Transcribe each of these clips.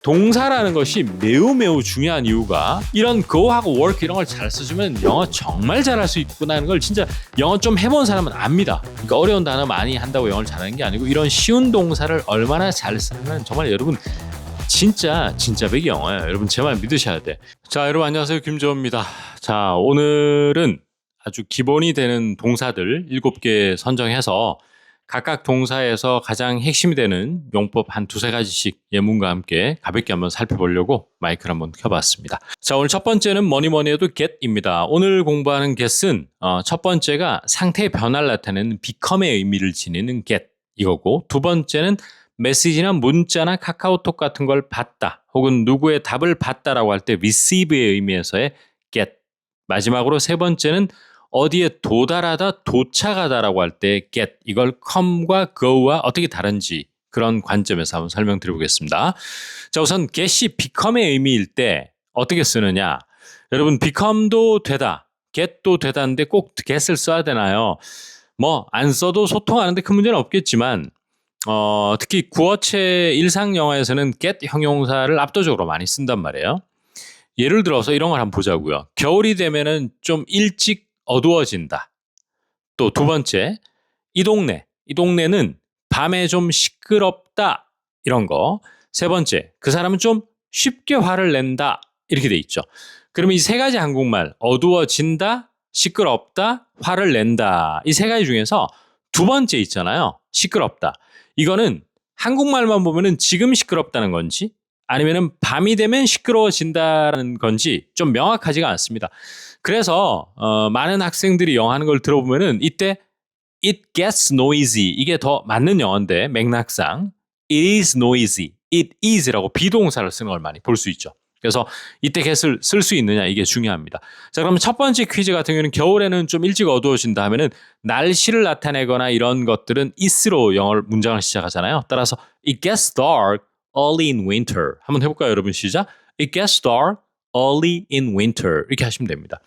동사라는 것이 매우 중요한 이유가 이런 go하고 work 이런 걸 잘 써주면 영어 정말 잘할 수 있구나 하는 걸 진짜 영어 좀 해본 사람은 압니다. 그러니까 어려운 단어 많이 한다고 영어를 잘하는 게 아니고 이런 쉬운 동사를 얼마나 잘 쓰면 정말 여러분 진짜 백이 영어예요. 여러분 제 말 믿으셔야 돼. 자, 여러분 안녕하세요. 김조호입니다. 자, 오늘은 아주 기본이 되는 동사들 7개 선정해서 각각 동사에서 가장 핵심이 되는 용법 한 두세 가지씩 예문과 함께 가볍게 한번 살펴보려고 마이크를 한번 켜봤습니다. 자, 오늘 첫 번째는 뭐니 해도 get입니다. 오늘 공부하는 get은 첫 번째가 상태의 변화를 나타내는 become의 의미를 지니는 get 이거고, 두 번째는 메시지나 문자나 카카오톡 같은 걸 받다 혹은 누구의 답을 받다라고 할 때 receive의 의미에서의 get, 마지막으로 세 번째는 어디에 도달하다, 도착하다라고 할 때 get, 이걸 come과 go와 어떻게 다른지 그런 관점에서 한번 설명드려 보겠습니다. 자, 우선 get이 become의 의미일 때 어떻게 쓰느냐. 여러분 become도 되다, get도 되다는데 꼭 get을 써야 되나요? 뭐 안 써도 소통하는데 큰 문제는 없겠지만 특히 구어체 일상 영어에서는 get 형용사를 압도적으로 많이 쓴단 말이에요. 예를 들어서 이런 걸 한번 보자고요. 겨울이 되면은 좀 일찍 어두워진다. 또 두 번째, 이 동네는 밤에 좀 시끄럽다. 이런 거. 세 번째, 그 사람은 좀 쉽게 화를 낸다. 이렇게 돼 있죠. 그러면 이 세 가지 한국말, 어두워진다, 시끄럽다, 화를 낸다. 이 세 가지 중에서 두 번째 있잖아요. 시끄럽다. 이거는 한국말만 보면은 지금 시끄럽다는 건지 아니면은 밤이 되면 시끄러워진다는 건지 좀 명확하지가 않습니다. 그래서 많은 학생들이 영어 하는 걸 들어보면은 이때 it gets noisy 이게 더 맞는 영어인데 맥락상 it is noisy, it is라고 비동사를 쓰는 걸 많이 볼 수 있죠. 그래서 이때 get을 쓸 수 있느냐 이게 중요합니다. 자, 그러면 첫 번째 퀴즈 같은 경우는 겨울에는 좀 일찍 어두워진다 하면은 날씨를 나타내거나 이런 것들은 is로 영어 문장을 시작하잖아요. 따라서 it gets dark early in winter. 한번 해볼까요, 여러분? 시작. It gets dark early in winter. 이렇게 하시면 됩니다.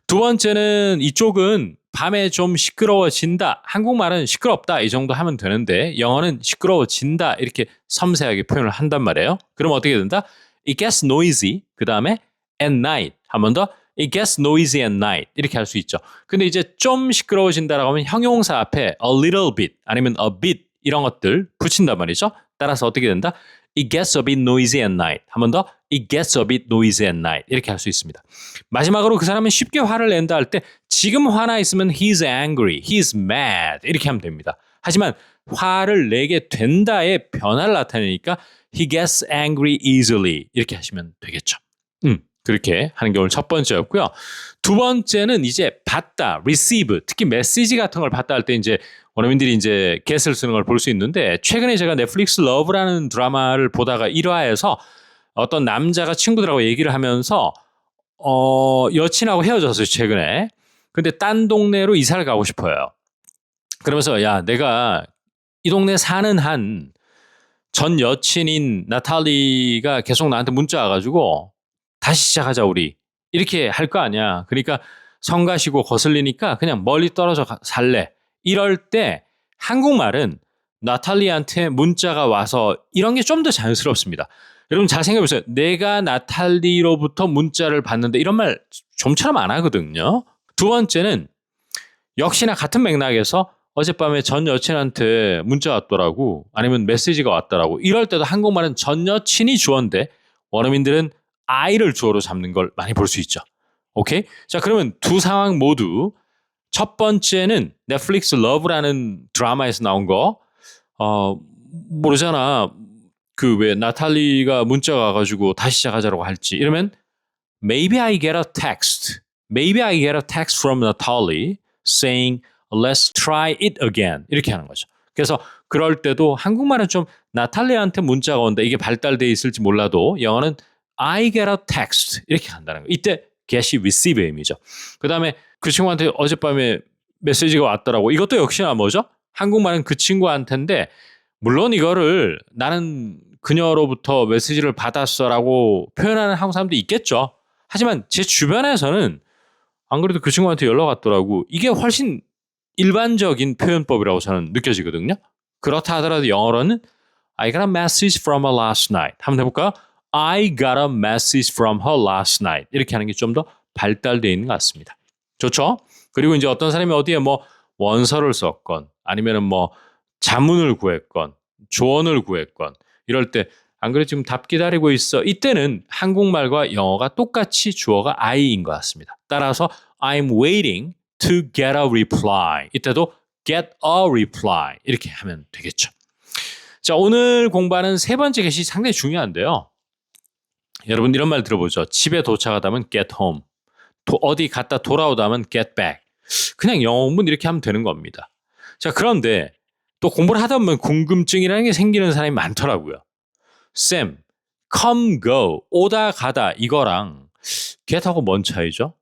두 번째는 이쪽은 밤에 좀 시끄러워진다. 한국말은 시끄럽다 이 정도 하면 되는데 영어는 시끄러워진다 이렇게 섬세하게 표현을 한단 말이에요. 그럼 어떻게 된다? It gets noisy. 그 다음에 at night. 한 번 더. It gets noisy at night. 이렇게 할 수 있죠. 근데 이제 좀 시끄러워진다라고 하면 형용사 앞에 a little bit 아니면 a bit 이런 것들 붙인단 말이죠. 따라서 어떻게 된다? It gets a bit noisy at night. 한 번 더. It gets a bit noisy at night. 이렇게 할 수 있습니다. 마지막으로 그 사람은 쉽게 화를 낸다 할 때 지금 화나 있으면 he's angry, he's mad 이렇게 하면 됩니다. 하지만 화를 내게 된다의 변화를 나타내니까 he gets angry easily 이렇게 하시면 되겠죠. 그렇게 하는 게 오늘 첫 번째였고요. 두 번째는 이제 받다, receive, 특히 메시지 같은 걸 받다 할 때 이제 원어민들이 이제 get을 쓰는 걸 볼 수 있는데 최근에 제가 넷플릭스 러브라는 드라마를 보다가 1화에서 어떤 남자가 친구들하고 얘기를 하면서 여친하고 헤어졌어요, 최근에. 근데 딴 동네로 이사를 가고 싶어요. 그러면서 야, 내가 이 동네 사는 한 전 여친인 나탈리가 계속 나한테 문자 와가지고 다시 시작하자 우리 이렇게 할 거 아니야. 그러니까 성가시고 거슬리니까 그냥 멀리 떨어져 살래. 이럴 때 한국말은 나탈리한테 문자가 와서 이런 게 좀 더 자연스럽습니다. 여러분 잘 생각해보세요. 내가 나탈리로부터 문자를 받는데 이런 말 좀처럼 안 하거든요. 두 번째는 역시나 같은 맥락에서 어젯밤에 전 여친한테 문자 왔더라고 아니면 메시지가 왔더라고 이럴 때도 한국말은 전 여친이 주어인데 원어민들은 I를 주어로 잡는 걸 많이 볼 수 있죠. 오케이? 자, 그러면 두 상황 모두 첫 번째는 넷플릭스 러브라는 드라마에서 나온 거 모르잖아. 그 왜 나탈리가 문자가 와가지고 다시 시작하자라고 할지 이러면 Maybe I get a text. Maybe I get a text from Natalie saying Let's try it again. 이렇게 하는 거죠. 그래서 그럴 때도 한국말은 좀 나탈리한테 문자가 온다. 이게 발달되어 있을지 몰라도 영어는 I get a text 이렇게 한다는 거예요. 이때 get이 receive의 의미죠. 그 다음에 그 친구한테 어젯밤에 메시지가 왔더라고. 이것도 역시나 뭐죠? 한국말은 그 친구한테인데 물론 이거를 나는 그녀로부터 메시지를 받았어라고 표현하는 한국 사람도 있겠죠. 하지만 제 주변에서는 안 그래도 그 친구한테 연락 왔더라고. 이게 훨씬 일반적인 표현법이라고 저는 느껴지거든요. 그렇다 하더라도 영어로는 I got a message from her last night. 한번 해볼까요? I got a message from her last night. 이렇게 하는 게 좀 더 발달되어 있는 것 같습니다. 좋죠? 그리고 이제 어떤 사람이 어디에 뭐 원서를 썼건 아니면은 뭐 자문을 구했건 조언을 구했건 이럴 때 안 그래 지금 답 기다리고 있어. 이때는 한국말과 영어가 똑같이 주어가 I인 것 같습니다. 따라서 I'm waiting to get a reply. 이때도 get a reply 이렇게 하면 되겠죠. 자, 오늘 공부하는 세 번째 것이 상당히 중요한데요. 여러분 이런 말 들어보죠. 집에 도착하다면 get home. 어디 갔다 돌아오다면 get back. 그냥 영어문 이렇게 하면 되는 겁니다. 자, 그런데 또 공부를 하다 보면 궁금증이라는 게 생기는 사람이 많더라고요. 쌤, come, go, 오다 가다 이거랑 get하고 뭔 차이죠?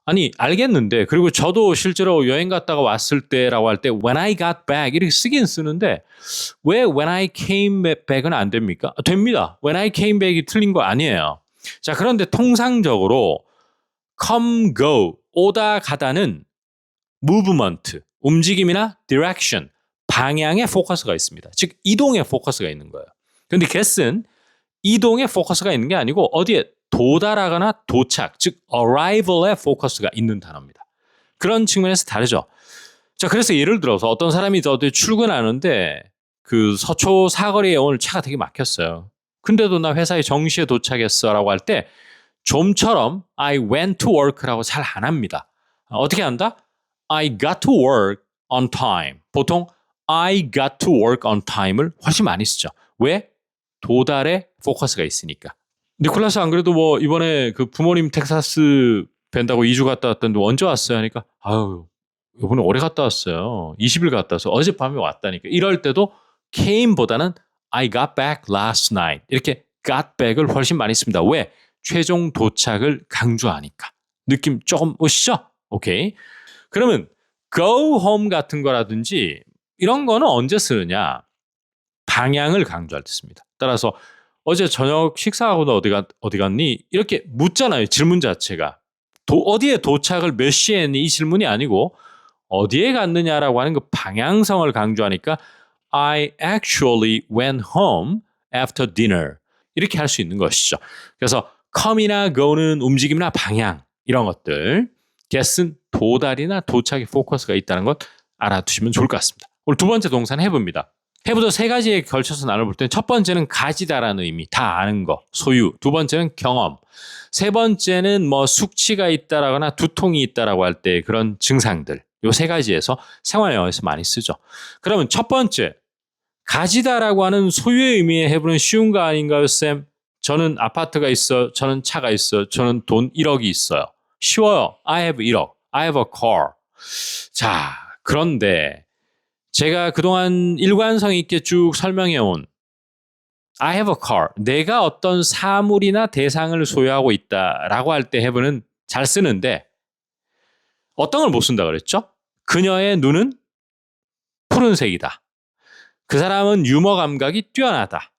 아니 알겠는데 그리고 저도 실제로 여행 갔다가 왔을 때라고 할 때 when I got back 이렇게 쓰긴 쓰는데 왜 when I came back은 안 됩니까? 됩니다. when I came back이 틀린 거 아니에요. 자, 그런데 통상적으로 come, go, 오다 가다는 movement, 움직임이나 direction, 방향에 포커스가 있습니다. 즉 이동에 포커스가 있는 거예요. 그런데 get은 이동에 포커스가 있는 게 아니고 어디에 도달하거나 도착, 즉 arrival에 포커스가 있는 단어입니다. 그런 측면에서 다르죠. 자, 그래서 예를 들어서 어떤 사람이 어디 출근하는데 그 서초 사거리에 오늘 차가 되게 막혔어요. 근데도 나 회사에 정시에 도착했어라고 할 때 좀처럼 I went to work라고 잘 안 합니다. 어떻게 한다? I got to work on time. 보통 I got to work on time을 훨씬 많이 쓰죠. 왜? 도달에 포커스가 있으니까. 니콜라스 안 그래도 뭐 이번에 그 부모님 텍사스 뵌다고 2주 갔다 왔던데 언제 왔어요? 하니까 아유 이번에 오래 갔다 왔어요. 20일 갔다 와서 어젯밤에 왔다니까. 이럴 때도 came보다는 I got back last night 이렇게 got back을 훨씬 많이 씁니다. 왜? 최종 도착을 강조하니까. 느낌 조금 오시죠? 오케이. 그러면 go home 같은 거라든지 이런 거는 언제 쓰느냐? 방향을 강조할 때 씁니다. 따라서 어제 저녁 식사하고 너 어디 갔니? 이렇게 묻잖아요. 질문 자체가. 어디에 도착을 몇 시에 했니? 이 질문이 아니고 어디에 갔느냐라고 하는 그 방향성을 강조하니까 I actually went home after dinner. 이렇게 할 수 있는 것이죠. 그래서 come이나 go는 움직임이나 방향 이런 것들. get은 도달이나 도착에 포커스가 있다는 것 알아두시면 좋을 것 같습니다. 오늘 두 번째 동사는 have입니다. have도 세 가지에 걸쳐서 나눠볼 때는 첫 번째는 가지다라는 의미, 다 아는 거, 소유. 두 번째는 경험. 세 번째는 뭐 숙취가 있다라거나 두통이 있다라고 할 때 그런 증상들. 요 세 가지에서 생활 영어에서 많이 쓰죠. 그러면 첫 번째, 가지다라고 하는 소유의 의미의 have는 쉬운 거 아닌가요, 쌤? 저는 아파트가 있어, 저는 차가 있어, 저는 돈 1억이 있어요. 쉬워요. I have 1억. I have a car. 자, 그런데 제가 그동안 일관성 있게 쭉 설명해온 I have a car. 내가 어떤 사물이나 대상을 소유하고 있다라고 할 때 have는 잘 쓰는데 어떤 걸 못 쓴다 그랬죠? 그녀의 눈은 푸른색이다. 그 사람은 유머 감각이 뛰어나다.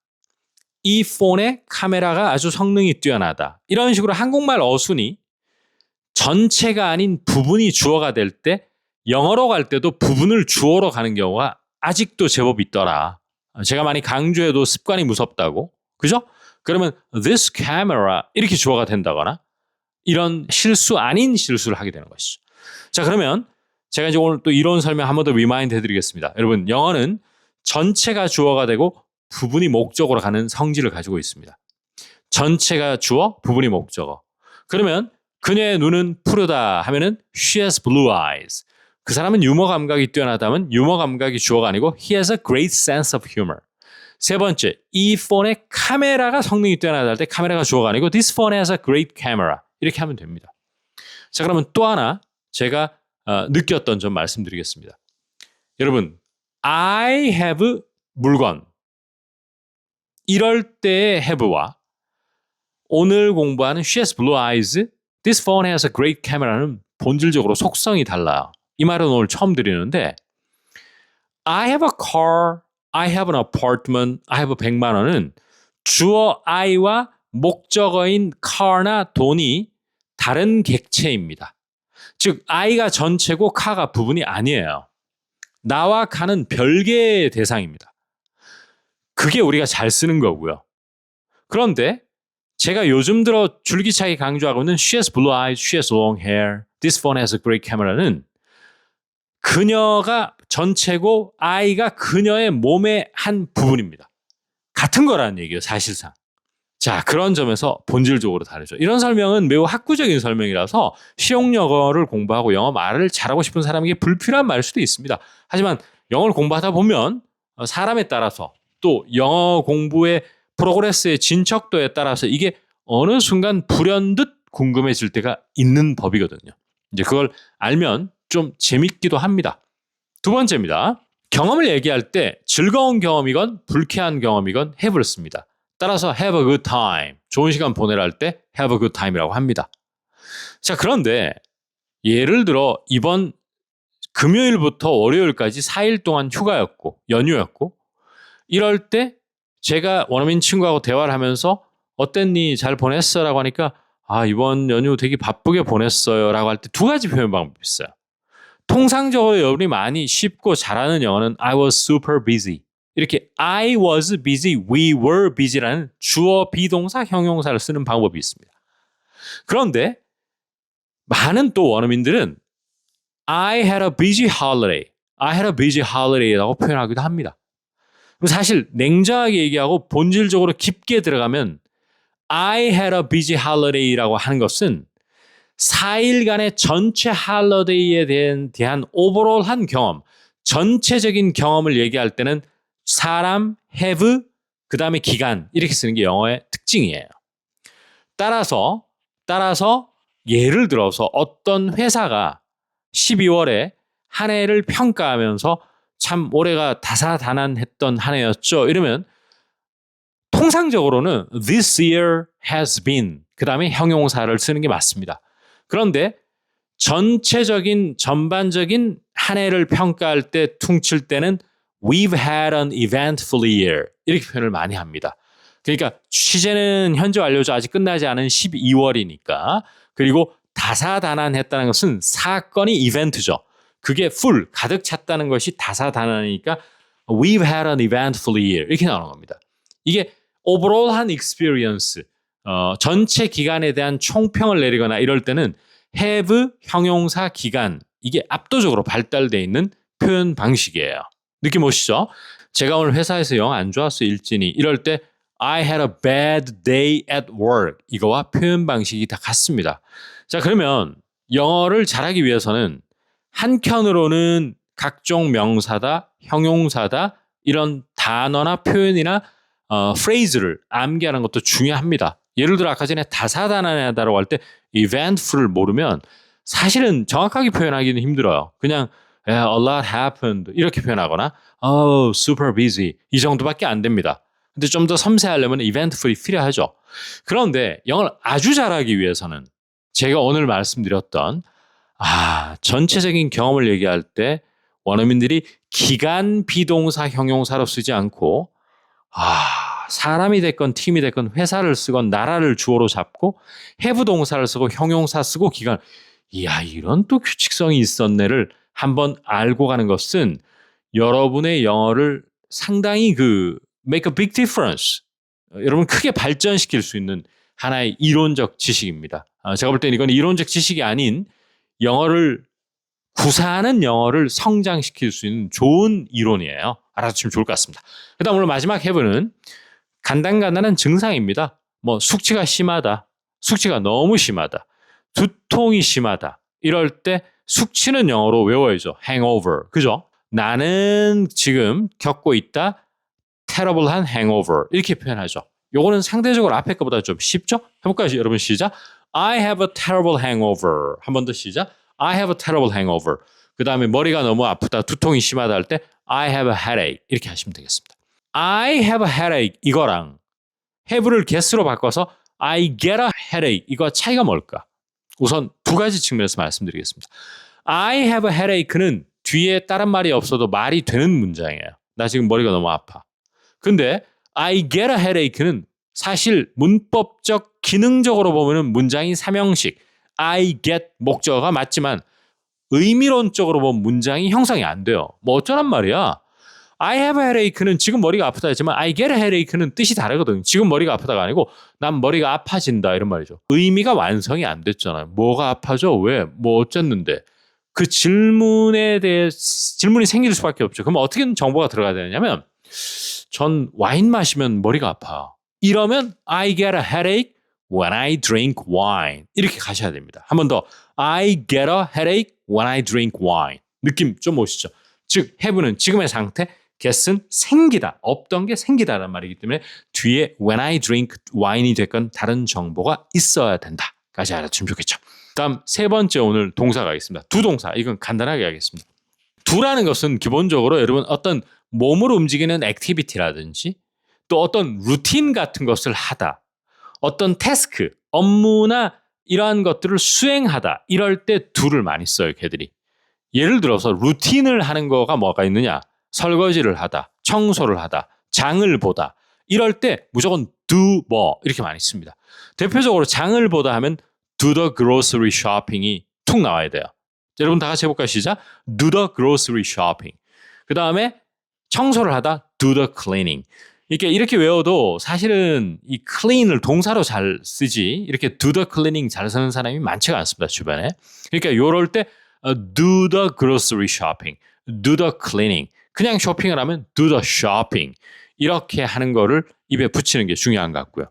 이 폰의 카메라가 아주 성능이 뛰어나다. 이런 식으로 한국말 어순이 전체가 아닌 부분이 주어가 될 때 영어로 갈 때도 부분을 주어로 가는 경우가 아직도 제법 있더라. 제가 많이 강조해도 습관이 무섭다고. 그죠? 그러면 this camera 이렇게 주어가 된다거나 이런 실수 아닌 실수를 하게 되는 것이죠. 자, 그러면 제가 이제 오늘 또 이론 설명 한 번 더 리마인드 해드리겠습니다. 여러분, 영어는 전체가 주어가 되고 부분이 목적으로 가는 성질을 가지고 있습니다. 전체가 주어, 부분이 목적어. 그러면 그녀의 눈은 푸르다 하면은 she has blue eyes. 그 사람은 유머 감각이 뛰어나다면 유머 감각이 주어가 아니고 he has a great sense of humor. 세 번째, 이 폰의 카메라가 성능이 뛰어나다 할 때 카메라가 주어가 아니고 this phone has a great camera. 이렇게 하면 됩니다. 자, 그러면 또 하나 제가 느꼈던 점 말씀드리겠습니다. 여러분, I have 물건. 이럴 때의 have와 오늘 공부하는 she has blue eyes, this phone has a great camera는 본질적으로 속성이 달라요. 이 말은 오늘 처음 드리는데 I have a car, I have an apartment, I have 100만 원은 주어 I와 목적어인 car나 돈이 다른 객체입니다. 즉 I가 전체고 car가 부분이 아니에요. 나와 car는 별개의 대상입니다. 그게 우리가 잘 쓰는 거고요. 그런데 제가 요즘 들어 줄기차게 강조하고 있는 She has blue eyes, she has long hair, this phone has a great camera는 그녀가 전체고 아이가 그녀의 몸의 한 부분입니다. 같은 거라는 얘기예요, 사실상. 자, 그런 점에서 본질적으로 다르죠. 이런 설명은 매우 학구적인 설명이라서 실용 영어를 공부하고 영어 말을 잘하고 싶은 사람에게 불필요한 말일 수도 있습니다. 하지만 영어를 공부하다 보면 사람에 따라서 또 영어 공부의 프로그레스의 진척도에 따라서 이게 어느 순간 불현듯 궁금해질 때가 있는 법이거든요. 이제 그걸 알면 좀 재밌기도 합니다. 두 번째입니다. 경험을 얘기할 때 즐거운 경험이건 불쾌한 경험이건 have를 씁니다. 따라서 have a good time, 좋은 시간 보내라 할 때 have a good time이라고 합니다. 자, 그런데 예를 들어 이번 금요일부터 월요일까지 4일 동안 휴가였고 연휴였고 이럴 때 제가 원어민 친구하고 대화를 하면서 어땠니? 잘 보냈어? 라고 하니까 이번 연휴 되게 바쁘게 보냈어요 라고 할 때 두 가지 표현 방법이 있어요. 통상적으로 여러분이 많이 쉽고 잘하는 영어는 I was super busy. 이렇게 I was busy, we were busy라는 주어, 비동사, 형용사를 쓰는 방법이 있습니다. 그런데 많은 또 원어민들은 I had a busy holiday, I had a busy holiday라고 표현하기도 합니다. 사실 냉정하게 얘기하고 본질적으로 깊게 들어가면 I had a busy holiday라고 하는 것은 4일간의 전체 할러데이에 대한 오버롤한 경험, 전체적인 경험을 얘기할 때는 사람, have, 그 다음에 기간 이렇게 쓰는 게 영어의 특징이에요. 따라서 예를 들어서 어떤 회사가 12월에 한 해를 평가하면서 참 올해가 다사다난했던 한 해였죠. 이러면 통상적으로는 this year has been 그 다음에 형용사를 쓰는 게 맞습니다. 그런데 전체적인 전반적인 한 해를 평가할 때 퉁칠 때는 we've had an eventful year 이렇게 표현을 많이 합니다. 그러니까 취재는 현재 완료죠. 아직 끝나지 않은 12월이니까. 그리고 다사다난했다는 것은 사건이 이벤트죠. 그게 full, 가득 찼다는 것이 다사다난이니까 we've had an eventful year 이렇게 나오는 겁니다. 이게 overall한 experience, 전체 기간에 대한 총평을 내리거나 이럴 때는 have, 형용사, 기간 이게 압도적으로 발달되어 있는 표현 방식이에요. 느낌 오시죠? 제가 오늘 회사에서 영 안 좋았어 일진이 이럴 때 I had a bad day at work 이거와 표현 방식이 다 같습니다. 자, 그러면 영어를 잘하기 위해서는 한켠으로는 각종 명사다, 형용사다 이런 단어나 표현이나 phrase를 암기하는 것도 중요합니다. 예를 들어 아까 전에 다사다난하다라고 할 때 eventful을 모르면 사실은 정확하게 표현하기는 힘들어요. 그냥 a lot happened 이렇게 표현하거나 super busy 이 정도밖에 안 됩니다. 근데 좀 더 섬세하려면 eventful이 필요하죠. 그런데 영어를 아주 잘하기 위해서는 제가 오늘 말씀드렸던 전체적인 경험을 얘기할 때 원어민들이 기간 비동사 형용사로 쓰지 않고 사람이 됐건 팀이 됐건 회사를 쓰건 나라를 주어로 잡고 have 동사를 쓰고 형용사 쓰고 기간 이런 또 규칙성이 있었네를 한번 알고 가는 것은 여러분의 영어를 상당히 make a big difference 여러분 크게 발전시킬 수 있는 하나의 이론적 지식입니다. 제가 볼 때는 이건 이론적 지식이 아닌 영어를 구사하는 영어를 성장시킬 수 있는 좋은 이론이에요. 알아두시면 좋을 것 같습니다. 그 다음 오늘 마지막 have는 간단한 증상입니다. 숙취가 심하다, 숙취가 너무 심하다, 두통이 심하다 이럴 때 숙취는 영어로 외워야죠. hangover. 그죠? 나는 지금 겪고 있다. terrible한 hangover. 이렇게 표현하죠. 요거는 상대적으로 앞에 거보다 좀 쉽죠? 해볼까요? 여러분 시작. I have a terrible hangover. 한 번 더 시작. I have a terrible hangover. 그 다음에 머리가 너무 아프다. 두통이 심하다 할 때 I have a headache. 이렇게 하시면 되겠습니다. I have a headache 이거랑 have를 get으로 바꿔서 I get a headache 이거 차이가 뭘까? 우선 두 가지 측면에서 말씀드리겠습니다. I have a headache는 뒤에 다른 말이 없어도 말이 되는 문장이에요. 나 지금 머리가 너무 아파. 근데 I get a headache는 사실 문법적 기능적으로 보면 문장이 삼형식 I get 목적어가 맞지만 의미론적으로 보면 문장이 형성이 안 돼요. 어쩌란 말이야. I have a headache는 지금 머리가 아프다 했지만 I get a headache는 뜻이 다르거든요. 지금 머리가 아프다가 아니고 난 머리가 아파진다 이런 말이죠. 의미가 완성이 안 됐잖아요. 뭐가 아파져? 왜? 뭐 어쨌는데? 그 질문에 대해 질문이 생길 수밖에 없죠. 그럼 어떻게 정보가 들어가야 되냐면 전 와인 마시면 머리가 아파. 이러면 I get a headache when I drink wine. 이렇게 가셔야 됩니다. 한 번 더. I get a headache when I drink wine. 느낌 좀 오시죠? 즉 have는 지금의 상태, get은 생기다, 없던 게 생기다라는 말이기 때문에 뒤에 when I drink wine이 됐건 다른 정보가 있어야 된다까지 알아주면 좋겠죠. 다음 세 번째 오늘 동사가 있습니다. 두 동사. 이건 간단하게 하겠습니다. 두라는 것은 기본적으로 여러분 어떤 몸을 움직이는 액티비티라든지 또 어떤 루틴 같은 것을 하다, 어떤 태스크, 업무나 이러한 것들을 수행하다 이럴 때 do를 많이 써요. 걔들이. 예를 들어서 루틴을 하는 거가 뭐가 있느냐, 설거지를 하다, 청소를 하다, 장을 보다 이럴 때 무조건 do 뭐 이렇게 많이 씁니다. 대표적으로 장을 보다 하면 do the grocery shopping이 툭 나와야 돼요. 여러분 다 같이 해볼까요? 시작. do the grocery shopping. 그 다음에 청소를 하다 do the cleaning. 이렇게 외워도 사실은 이 clean을 동사로 잘 쓰지 이렇게 do the cleaning 잘 쓰는 사람이 많지가 않습니다. 주변에. 그러니까 이럴 때 do the grocery shopping, do the cleaning. 그냥 쇼핑을 하면 do the shopping. 이렇게 하는 거를 입에 붙이는 게 중요한 것 같고요.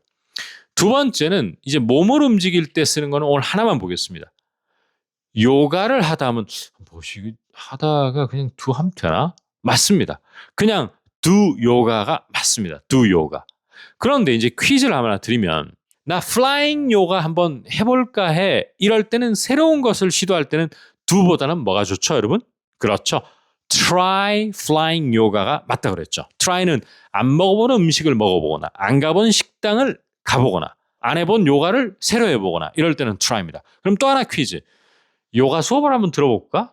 두 번째는 이제 몸을 움직일 때 쓰는 거는 오늘 하나만 보겠습니다. 요가를 하다 하면 뭐지 하다가 그냥 do 하면 되나? 맞습니다. 그냥 do 요가가 맞습니다. do 요가. 그런데 이제 퀴즈를 하나 드리면 나 flying 요가 한번 해볼까 해. 이럴 때는 새로운 것을 시도할 때는 do보다는 뭐가 좋죠, 여러분? 그렇죠. try flying 요가가 맞다 그랬죠. try는 안 먹어본 음식을 먹어보거나 안 가본 식당을 가보거나 안 해본 요가를 새로 해보거나 이럴 때는 try입니다. 그럼 또 하나 퀴즈. 요가 수업을 한번 들어볼까?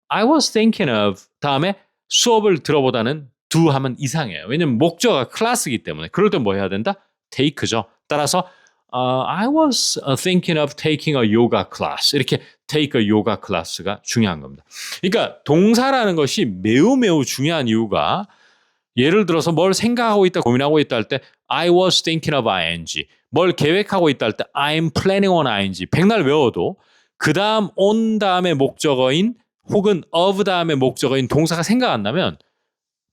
I was thinking of 다음에 수업을 들어보다는 do 하면 이상해요. 왜냐면 목적어가 클래스이기 때문에. 그럴 때 뭐 해야 된다? take죠. 따라서 I was thinking of taking a yoga class. 이렇게 take a yoga class가 중요한 겁니다. 그러니까 동사라는 것이 매우 중요한 이유가 예를 들어서 뭘 생각하고 있다, 고민하고 있다 할 때 I was thinking of ing. 뭘 계획하고 있다 할 때 I'm planning on ing. 백날 외워도 그 다음 on 다음에 목적어인 혹은 of 다음에 목적어인 동사가 생각 안 나면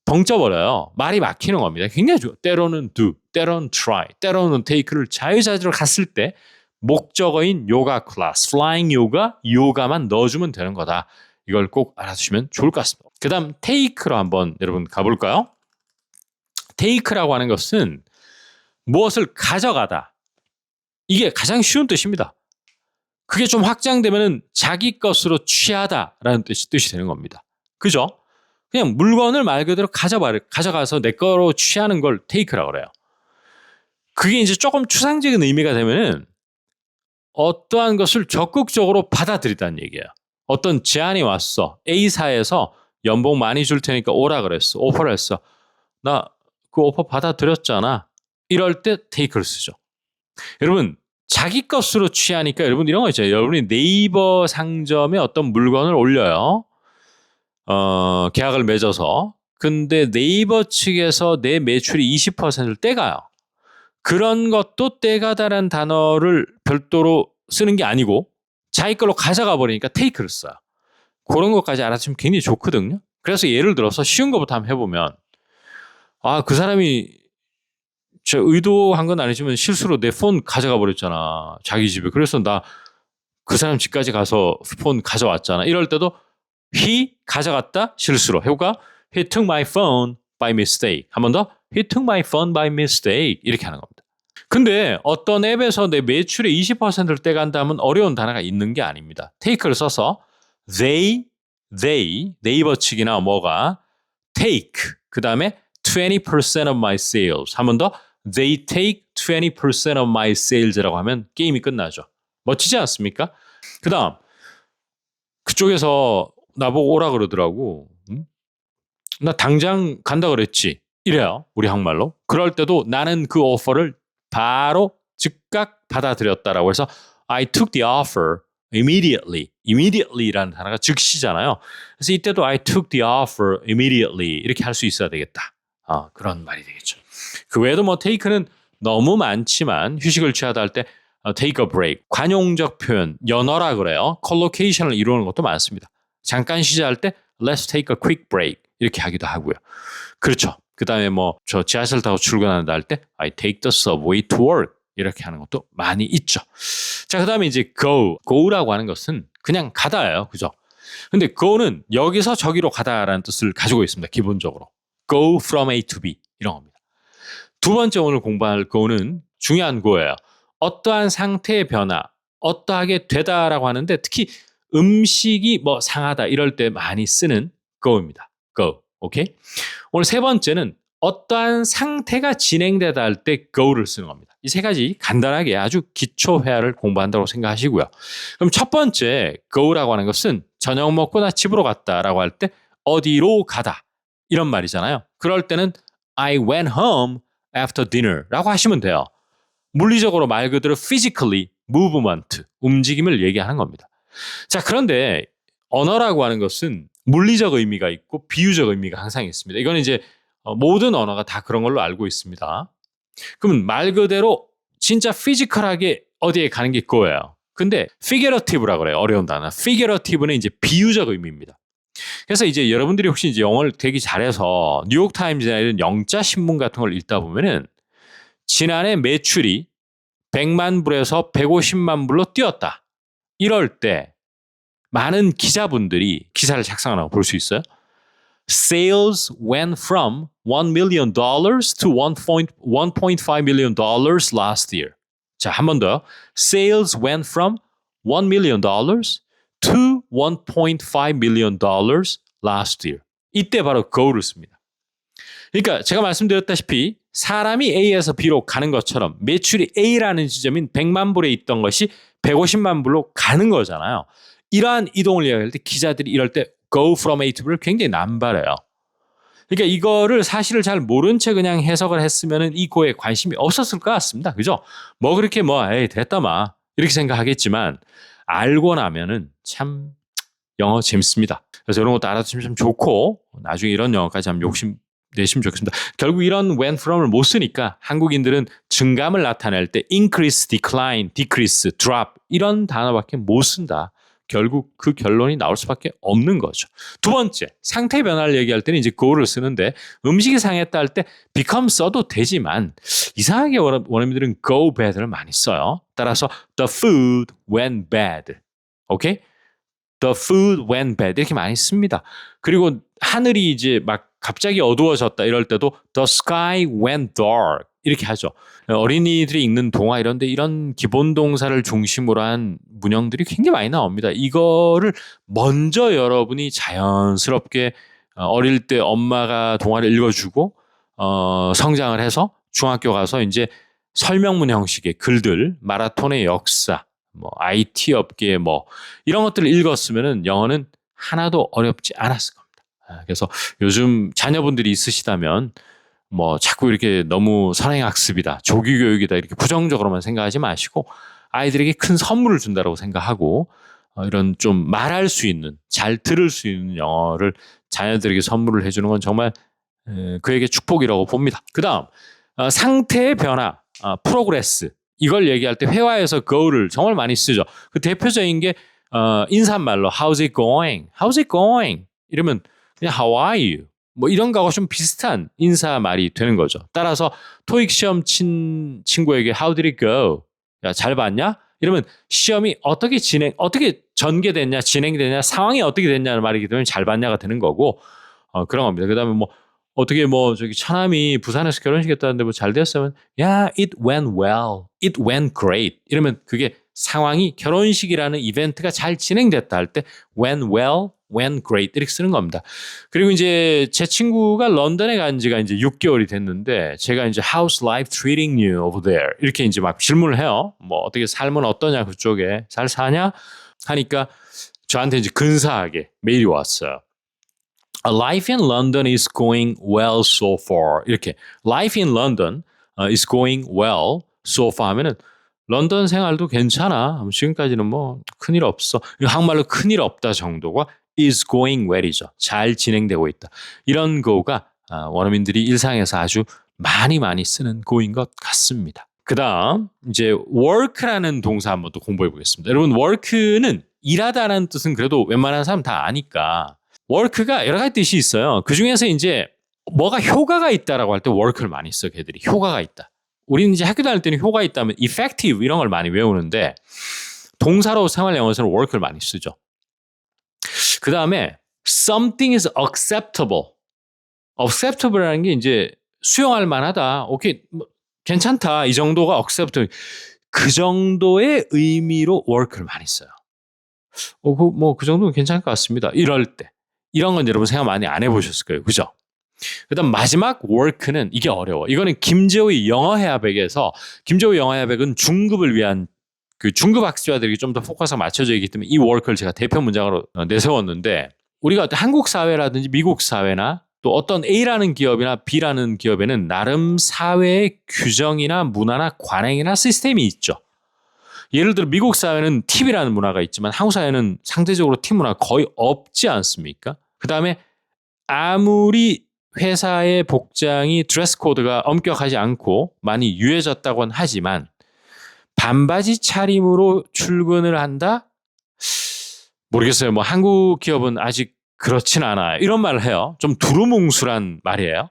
벙쪄버려요. 말이 막히는 겁니다. 굉장히 좋아요. 때로는 do, 때로는 try, 때로는 take를 자유자재로 갔을 때 목적어인 요가 클래스, flying 요가, 요가만 넣어주면 되는 거다. 이걸 꼭 알아두시면 좋을 것 같습니다. 그 다음 take로 한번 여러분 가볼까요? take라고 하는 것은 무엇을 가져가다. 이게 가장 쉬운 뜻입니다. 그게 좀 확장되면 자기 것으로 취하다라는 뜻이 되는 겁니다. 그죠? 그냥 물건을 말 그대로 가져가서 내 거로 취하는 걸 take라고 그래요. 그게 이제 조금 추상적인 의미가 되면은 어떠한 것을 적극적으로 받아들이다는 얘기예요. 어떤 제안이 왔어. A사에서 연봉 많이 줄 테니까 오라 그랬어. 오퍼를 했어. 나 그 오퍼 받아들였잖아. 이럴 때 take를 쓰죠. 여러분 자기 것으로 취하니까 여러분 이런 거 있잖아요. 여러분이 네이버 상점에 어떤 물건을 올려요. 계약을 맺어서. 근데 네이버 측에서 내 매출이 20%를 떼가요. 그런 것도 떼가다라는 단어를 별도로 쓰는 게 아니고 자기 걸로 가져가 버리니까 take를 써요. 그런 것까지 알아주면 굉장히 좋거든요. 그래서 예를 들어서 쉬운 것부터 한번 해보면 그 사람이 저 의도한 건 아니지만 실수로 내 폰 가져가 버렸잖아. 자기 집에. 그래서 나 그 사람 집까지 가서 폰 가져왔잖아. 이럴 때도 he 가져갔다 실수로. 해볼까? He took my phone by mistake. 한 번 더. He took my phone by mistake. 이렇게 하는 겁니다. 근데 어떤 앱에서 내 매출의 20%를 떼간다 하면 어려운 단어가 있는 게 아닙니다. take를 써서 they 네이버 측이나 뭐가 take 그 다음에 20% of my sales. 한 번 더. They take 20% of my sales라고 하면 게임이 끝나죠. 멋지지 않습니까? 그 다음 그쪽에서 나보고 오라 그러더라고. 나 당장 간다 그랬지. 이래요. 우리 한말로. 그럴 때도 나는 그 오퍼를 바로 즉각 받아들였다라고 해서 I took the offer immediately라는 단어가 즉시잖아요. 그래서 이때도 I took the offer immediately 이렇게 할 수 있어야 되겠다. 그런 말이 되겠죠. 그 외에도 뭐 take는 너무 많지만 휴식을 취하다 할 때 take a break, 관용적 표현, 연어라 그래요. collocation을 이루는 것도 많습니다. 잠깐 쉬자 할 때 let's take a quick break 이렇게 하기도 하고요. 그렇죠. 그 다음에 뭐 저 지하철 타고 출근한다 할 때 I take the subway to work 이렇게 하는 것도 많이 있죠. 자, 그 다음에 이제 go라고 하는 것은 그냥 가다예요. 그죠? 근데 go는 여기서 저기로 가다라는 뜻을 가지고 있습니다. 기본적으로. go from A to B 이런 겁니다. 두 번째 오늘 공부할 go는 중요한 go예요. 어떠한 상태의 변화, 어떠하게 되다라고 하는데 특히 음식이 뭐 상하다 이럴 때 많이 쓰는 go입니다. go. 오케이? 오늘 세 번째는 어떠한 상태가 진행되다 할 때 go를 쓰는 겁니다. 이 세 가지 간단하게 아주 기초 회화를 공부한다고 생각하시고요. 그럼 첫 번째 go라고 하는 것은 저녁 먹고 나 집으로 갔다라고 할 때 어디로 가다 이런 말이잖아요. 그럴 때는 I went home after dinner라고 하시면 돼요. 물리적으로 말 그대로 physically movement, 움직임을 얘기하는 겁니다. 자, 그런데 언어라고 하는 것은 물리적 의미가 있고 비유적 의미가 항상 있습니다. 이건 이제 모든 언어가 다 그런 걸로 알고 있습니다. 그러면 말 그대로 진짜 피지컬하게 어디에 가는 게 그거예요. 근데 figurative라고 그래요. 어려운 단어. figurative는 이제 비유적 의미입니다. 그래서 이제 여러분들이 혹시 이제 영어를 되게 잘해서 뉴욕타임즈나 이런 영자 신문 같은 걸 읽다 보면은 지난해 매출이 100만 불에서 150만 불로 뛰었다. 이럴 때 많은 기자분들이 기사를 작성하는 거 볼 수 있어요. Sales went from $1 million to $1.5 million last year. 자, 한 번 더요. Sales went from $1 million to $1.5 million last year. 이때 바로 go를 씁니다. 그러니까 제가 말씀드렸다시피 사람이 A에서 B로 가는 것처럼 매출이 A라는 지점인 100만 불에 있던 것이 150만 불로 가는 거잖아요. 이러한 이동을 이야기할 때 기자들이 이럴 때 go from A to B를 굉장히 남발해요. 그러니까 이거를 사실을 잘 모른 채 그냥 해석을 했으면 이 고에 관심이 없었을 것 같습니다. 그죠? 뭐 그렇게 에이 됐다 마 이렇게 생각하겠지만 알고 나면은 참 영어 재밌습니다. 그래서 이런 것도 알아두시면 참 좋고 나중에 이런 영어까지 한번 욕심 내시면 좋겠습니다. 결국 이런 went from을 못 쓰니까 한국인들은 증감을 나타낼 때 increase, decline, decrease, drop 이런 단어밖에 못 쓴다. 결국 그 결론이 나올 수밖에 없는 거죠. 두 번째, 상태 변화를 얘기할 때는 이제 go를 쓰는데 음식이 상했다 할 때 become 써도 되지만 이상하게 원어민들은 go bad를 많이 써요. 따라서 the food went bad. 오케이? The food went bad 이렇게 많이 씁니다. 그리고 하늘이 이제 막 갑자기 어두워졌다 이럴 때도 the sky went dark 이렇게 하죠. 어린이들이 읽는 동화 이런데 이런 기본 동사를 중심으로 한 문형들이 굉장히 많이 나옵니다. 이거를 먼저 여러분이 자연스럽게 어릴 때 엄마가 동화를 읽어주고 성장을 해서 중학교 가서 이제 설명문 형식의 글들, 마라톤의 역사, 뭐 IT 업계 뭐 이런 것들을 읽었으면은 영어는 하나도 어렵지 않았을 겁니다. 그래서 요즘 자녀분들이 있으시다면 뭐 자꾸 이렇게 너무 선행학습이다, 조기교육이다 이렇게 부정적으로만 생각하지 마시고 아이들에게 큰 선물을 준다고 생각하고 이런 좀 말할 수 있는, 잘 들을 수 있는 영어를 자녀들에게 선물을 해주는 건 정말 그에게 축복이라고 봅니다. 그 다음 상태의 변화, 프로그레스 이걸 얘기할 때 회화에서 go를 정말 많이 쓰죠. 그 대표적인 게 인사말로 how's it going? How's it going? 이러면 그냥 how are you? 뭐 이런 거하고 좀 비슷한 인사말이 되는 거죠. 따라서 토익 시험 친 친구에게 how did it go? 야, 잘 봤냐? 이러면 시험이 어떻게 전개됐냐, 진행됐냐, 상황이 어떻게 됐냐는 말이기 때문에 잘 봤냐가 되는 거고 그런 겁니다. 그다음에 뭐 어떻게 뭐 저기 처남이 부산에서 결혼식했다는데 뭐 잘 됐으면 yeah, it went well, it went great 이러면 그게 상황이 결혼식이라는 이벤트가 잘 진행됐다 할 때 went well, went great 이렇게 쓰는 겁니다. 그리고 이제 제 친구가 런던에 간 지가 이제 6개월이 됐는데 제가 이제 how's life treating you over there 이렇게 이제 막 질문을 해요. 뭐 어떻게 삶은 어떠냐 그쪽에 잘 사냐 하니까 저한테 이제 근사하게 메일이 왔어요. Life in London is going well so far. 이렇게 Life in London is going well so far 하면은 런던 생활도 괜찮아. 지금까지는 뭐 큰일 없어. 한국말로 큰일 없다 정도가 is going well이죠. 잘 진행되고 있다. 이런 go가 원어민들이 일상에서 아주 많이 쓰는 go인 것 같습니다. 그 다음 이제 work라는 동사 한번 또 공부해 보겠습니다. 여러분 work는 일하다라는 뜻은 그래도 웬만한 사람 다 아니까 work가 여러 가지 뜻이 있어요. 그중에서 이제 뭐가 효과가 있다라고 할 때 work를 많이 써 걔들이. 효과가 있다. 우리는 이제 학교 다닐 때는 효과 있다면 effective 이런 걸 많이 외우는데 동사로 생활 영어에서는 work를 많이 쓰죠. 그 다음에 something is acceptable. acceptable라는 게 이제 수용할 만하다. 오케이, 뭐, 괜찮다. 이 정도가 acceptable. 그 정도의 의미로 work를 많이 써요. 그 정도는 괜찮을 것 같습니다. 이럴 때. 이런 건 여러분 생각 많이 안 해보셨을 거예요. 그죠? 그다음 마지막 work는 이게 어려워. 이거는 김재호의 영어회화백에서 김재호의 영어회화백은 중급을 위한 그 중급 학습자들에게 좀 더 포커스가 맞춰져 있기 때문에 이 work를 제가 대표 문장으로 내세웠는데 우리가 한국 사회라든지 미국 사회나 또 어떤 A라는 기업이나 B라는 기업에는 나름 사회의 규정이나 문화나 관행이나 시스템이 있죠. 예를 들어 미국 사회는 팁이라는 문화가 있지만 한국 사회는 상대적으로 팁 문화가 거의 없지 않습니까? 그다음에 아무리 회사의 복장이 드레스 코드가 엄격하지 않고 많이 유해졌다고는 하지만 반바지 차림으로 출근을 한다? 모르겠어요. 뭐 한국 기업은 아직 그렇진 않아요. 이런 말을 해요. 좀 두루뭉술한 말이에요.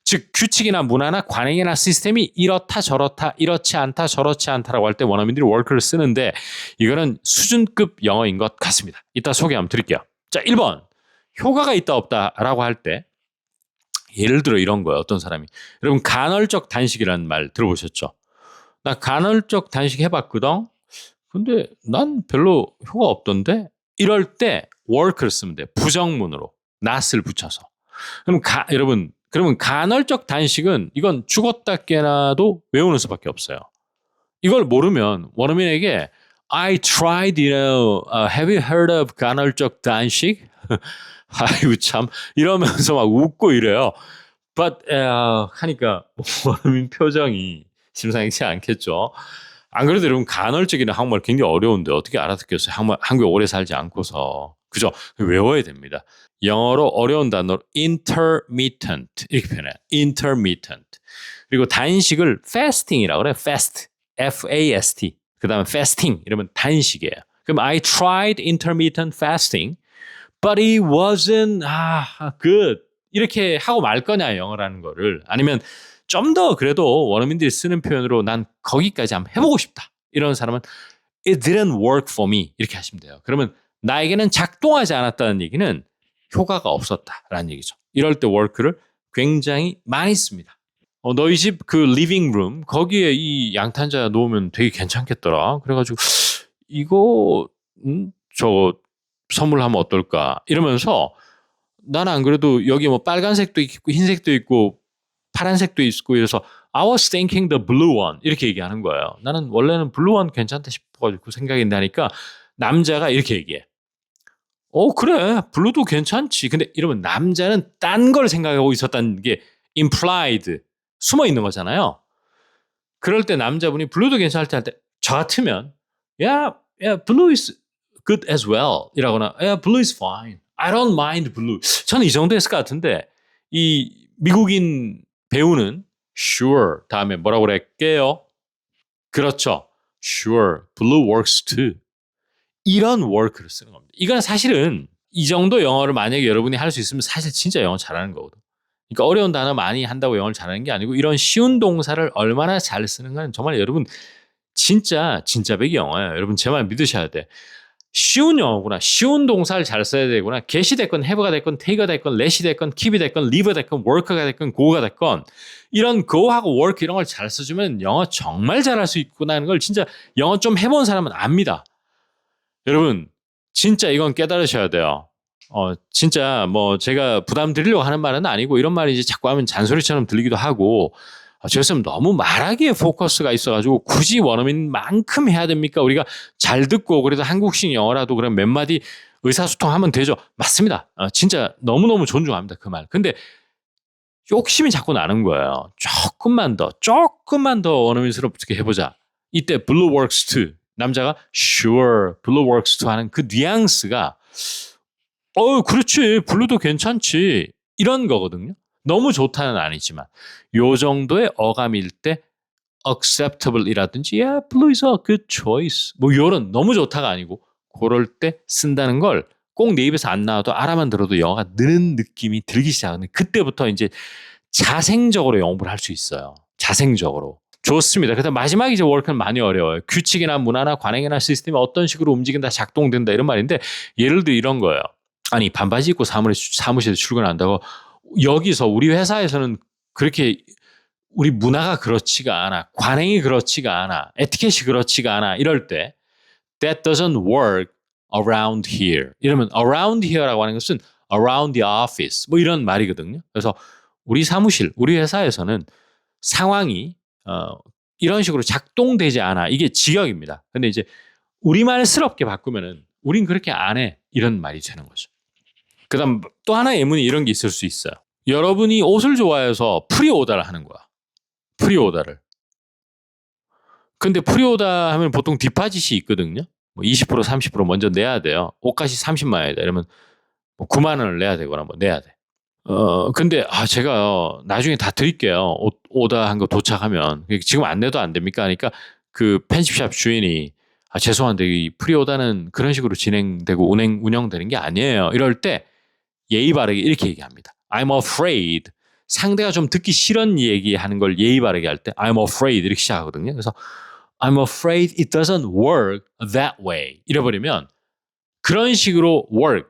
즉 규칙이나 문화나 관행이나 시스템이 이렇다 저렇다 이렇지 않다 저렇지 않다라고 할 때 원어민들이 work를 쓰는데 이거는 수준급 영어인 것 같습니다. 이따 소개 한번 드릴게요. 자, 1번. 효과가 있다 없다라고 할 때 예를 들어 이런 거예요. 어떤 사람이. 여러분 간헐적 단식이라는 말 들어보셨죠? 나 간헐적 단식 해봤거든. 근데 난 별로 효과 없던데? 이럴 때 work를 쓰면 돼. 부정문으로. not을 붙여서. 여러분 그러면 간헐적 단식은 이건 죽었다 깨나도 외우는 수밖에 없어요. 이걸 모르면 원어민에게 I tried, have you heard of 간헐적 단식? 아이고 참 이러면서 막 웃고 이래요. But 하니까 원어민 표정이 심상치 않겠죠. 안 그래도 여러분 간헐적이라는 한국말 굉장히 어려운데 어떻게 알아듣겠어요? 한국에 오래 살지 않고서. 그죠? 외워야 됩니다. 영어로 어려운 단어로 intermittent 이렇게 표현해요. intermittent. 그리고 단식을 fasting이라고 그래요. fast. F-A-S-T. 그 다음에 fasting 이러면 단식이에요. 그럼 I tried intermittent fasting but it wasn't good. 이렇게 하고 말 거냐 영어라는 거를. 아니면 좀 더 그래도 원어민들이 쓰는 표현으로 난 거기까지 한번 해보고 싶다. 이런 사람은 it didn't work for me. 이렇게 하시면 돼요. 그러면 나에게는 작동하지 않았다는 얘기는 효과가 없었다라는 얘기죠. 이럴 때 work를 굉장히 많이 씁니다. 너희 집 그 리빙 룸 거기에 이 양탄자 놓으면 되게 괜찮겠더라. 그래가지고 이거 저 선물하면 어떨까 이러면서 나는 안 그래도 여기 뭐 빨간색도 있고 흰색도 있고 파란색도 있고 이래서 I was thinking the blue one 이렇게 얘기하는 거예요. 나는 원래는 블루 원 괜찮다 싶어가지고 생각했는데 하니까 남자가 이렇게 얘기해. 그래 블루도 괜찮지. 근데 이러면 남자는 딴 걸 생각하고 있었다는 게 implied 숨어 있는 거잖아요. 그럴 때 남자분이 블루도 괜찮을 때 할 때 저 같으면 yeah blue is good as well 이라거나 yeah blue is fine. I don't mind blue. 저는 이 정도 했을 것 같은데 이 미국인 배우는 sure 다음에 뭐라고 그럴게요? 그렇죠. sure blue works too. 이런 work를 쓰는 겁니다. 이건 사실은 이 정도 영어를 만약에 여러분이 할 수 있으면 사실 진짜 영어 잘하는 거거든. 그러니까 어려운 단어 많이 한다고 영어를 잘하는 게 아니고 이런 쉬운 동사를 얼마나 잘 쓰는 건 정말 여러분 진짜 백이 영어예요. 여러분 제 말 믿으셔야 돼. 쉬운 영어구나. 쉬운 동사를 잘 써야 되구나. get이 됐건 have가 됐건 take가 됐건 let이 됐건 keep이 됐건 live가 됐건 work가 됐건 go가 됐건 이런 go하고 work 이런 걸 잘 써주면 영어 정말 잘할 수 있구나 하는 걸 진짜 영어 좀 해본 사람은 압니다. 여러분 진짜 이건 깨달으셔야 돼요. 진짜 뭐 제가 부담 드리려고 하는 말은 아니고 이런 말이 이제 자꾸 하면 잔소리처럼 들리기도 하고 저였으면 너무 말하기에 포커스가 있어가지고 굳이 원어민만큼 해야 됩니까? 우리가 잘 듣고 그래도 한국식 영어라도 그럼 몇 마디 의사소통하면 되죠. 맞습니다. 진짜 너무너무 존중합니다. 그 말. 근데 욕심이 자꾸 나는 거예요. 조금만 더 원어민스럽게 해보자. 이때 blue works too. 남자가 sure, blue works too 하는 그 뉘앙스가 그렇지. 블루도 괜찮지. 이런 거거든요. 너무 좋다는 아니지만 요 정도의 어감일 때 acceptable이라든지 yeah, blue is a good choice. 뭐 요런 너무 좋다가 아니고 그럴 때 쓴다는 걸 꼭 내 입에서 안 나와도 알아만 들어도 영어가 느는 느낌이 들기 시작하는 그때부터 이제 자생적으로 영업을 할 수 있어요. 자생적으로. 좋습니다. 그다음 마지막 이제 work는 많이 어려워요. 규칙이나 문화나 관행이나 시스템이 어떤 식으로 움직인다, 작동된다 이런 말인데 예를 들어 이런 거예요. 아니 반바지 입고 사무실에 출근한다고 여기서 우리 회사에서는 그렇게 우리 문화가 그렇지가 않아. 관행이 그렇지가 않아. 에티켓이 그렇지가 않아. 이럴 때 that doesn't work around here. 이러면 around here라고 하는 것은 around the office 뭐 이런 말이거든요. 그래서 우리 사무실, 우리 회사에서는 상황이 이런 식으로 작동되지 않아. 이게 직역입니다. 근데 이제 우리말스럽게 바꾸면은 우린 그렇게 안 해. 이런 말이 되는 거죠. 그다음 또 하나의 예문이 이런 게 있을 수 있어요. 여러분이 옷을 좋아해서 프리오더를 하는 거야. 프리오더를. 근데 프리오더 하면 보통 디파짓이 있거든요. 뭐 20% 30% 먼저 내야 돼요. 옷값이 30만 원이다. 이러면 뭐 9만 원을 내야 되거나 뭐 내야 돼. 근데 제가 나중에 다 드릴게요. 오더 한 거 도착하면. 지금 안 내도 안 됩니까? 그러니까 그 펜십샵 주인이 죄송한데 이 프리오더는 그런 식으로 진행되고 운영되는 게 아니에요. 이럴 때 예의 바르게 이렇게 얘기합니다. I'm afraid. 상대가 좀 듣기 싫은 얘기하는 걸 예의 바르게 할 때 I'm afraid 이렇게 시작하거든요. 그래서 I'm afraid it doesn't work that way. 이래버리면 그런 식으로 work,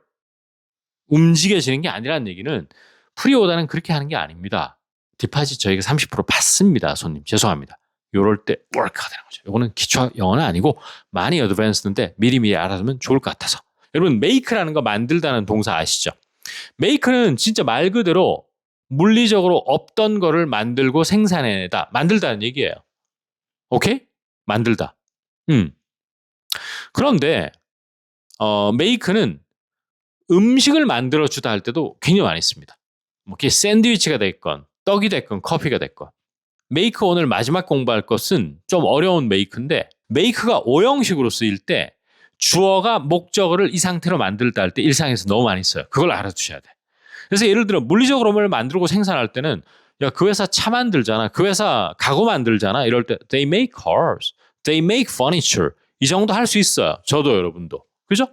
움직여지는 게 아니라는 얘기는 프리오더는 그렇게 하는 게 아닙니다. 디파짓 저희가 30% 받습니다. 손님 죄송합니다. 요럴 때 work가 되는 거죠. 요거는 기초 영어는 아니고 많이 어드밴스드인데 미리미리 알아두면 좋을 것 같아서. 여러분 make라는 거 만들다는 동사 아시죠? make는 진짜 말 그대로 물리적으로 없던 거를 만들고 생산해내다. 만들다는 얘기예요. 오케이? 만들다. 그런데 make는 음식을 만들어주다 할 때도 굉장히 많이 씁니다. 뭐 이게 샌드위치가 됐건 떡이 됐건 커피가 됐건. make 오늘 마지막 공부할 것은 좀 어려운 make인데 make가 오형식으로 쓰일 때 주어가 목적어를 이 상태로 만들다 할 때 일상에서 너무 많이 써요. 그걸 알아두셔야 돼. 그래서 예를 들어 물리적으로 뭘 만들고 생산할 때는 야, 그 회사 차 만들잖아. 그 회사 가구 만들잖아. 이럴 때 they make cars, they make furniture. 이 정도 할 수 있어요. 저도 여러분도. 그죠?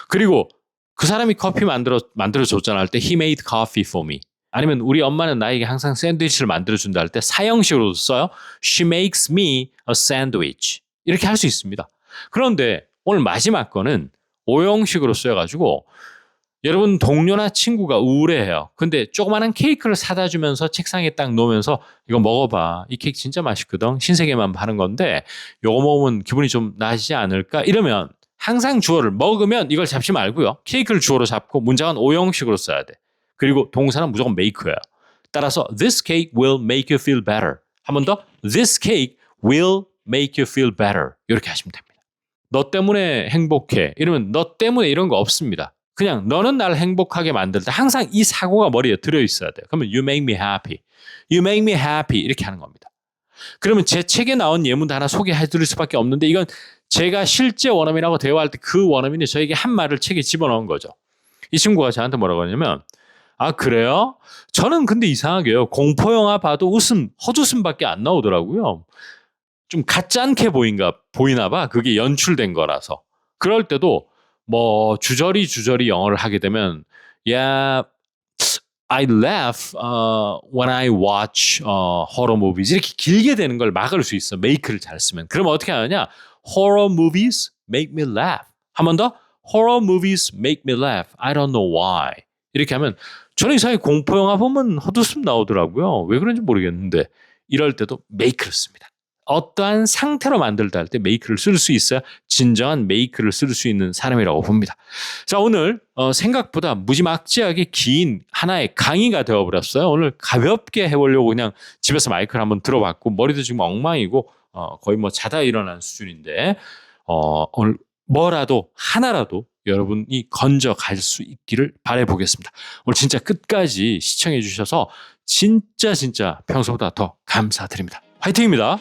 그리고 그 사람이 커피 만들어줬잖아 할 때 he made coffee for me. 아니면 우리 엄마는 나에게 항상 샌드위치를 만들어준다 할 때 사형식으로 써요. She makes me a sandwich. 이렇게 할 수 있습니다. 그런데 오늘 마지막 거는 오형식으로 쓰여가지고 여러분 동료나 친구가 우울해해요. 근데 조그마한 케이크를 사다 주면서 책상에 딱 놓으면서 이거 먹어봐. 이 케이크 진짜 맛있거든. 신세계만 파는 건데 요거 먹으면 기분이 좀 나아지지 않을까? 이러면 항상 주어를 먹으면 이걸 잡지 말고요. 케이크를 주어로 잡고 문장은 오형식으로 써야 돼. 그리고 동사는 무조건 make예요. 따라서 this cake will make you feel better. 한 번 더 this cake will make you feel better. 이렇게 하시면 됩니다. 너 때문에 행복해. 이러면 너 때문에 이런 거 없습니다. 그냥 너는 나를 행복하게 만들다. 항상 이 사고가 머리에 들어있어야 돼요. 그러면 you make me happy. You make me happy. 이렇게 하는 겁니다. 그러면 제 책에 나온 예문도 하나 소개해드릴 수밖에 없는데 이건 제가 실제 원어민하고 대화할 때 그 원어민이 저에게 한 말을 책에 집어넣은 거죠. 이 친구가 저한테 뭐라고 하냐면 아 그래요? 저는 근데 이상하게요. 공포영화 봐도 헛웃음밖에 안 나오더라고요. 좀 가짜않게 보이나 봐. 그게 연출된 거라서. 그럴 때도 뭐 주저리 영어를 하게 되면 yeah, I laugh when I watch horror movies 이렇게 길게 되는 걸 막을 수 있어. make를 잘 쓰면. 그럼 어떻게 하느냐? Horror movies make me laugh. 한 번 더. Horror movies make me laugh. I don't know why. 이렇게 하면 저는 이상하게 공포영화 보면 헛웃음 나오더라고요. 왜 그런지 모르겠는데 이럴 때도 make를 씁니다. 어떠한 상태로 만들다 할 때 make를 쓸 수 있어야 진정한 make를 쓸 수 있는 사람이라고 봅니다. 자, 오늘 생각보다 무지막지하게 긴 하나의 강의가 되어버렸어요. 오늘 가볍게 해보려고 그냥 집에서 마이크를 한번 들어봤고 머리도 지금 엉망이고 거의 뭐 자다 일어난 수준인데 오늘 뭐라도 하나라도 여러분이 건져갈 수 있기를 바라보겠습니다. 오늘 진짜 끝까지 시청해 주셔서 진짜 평소보다 더 감사드립니다. 화이팅입니다.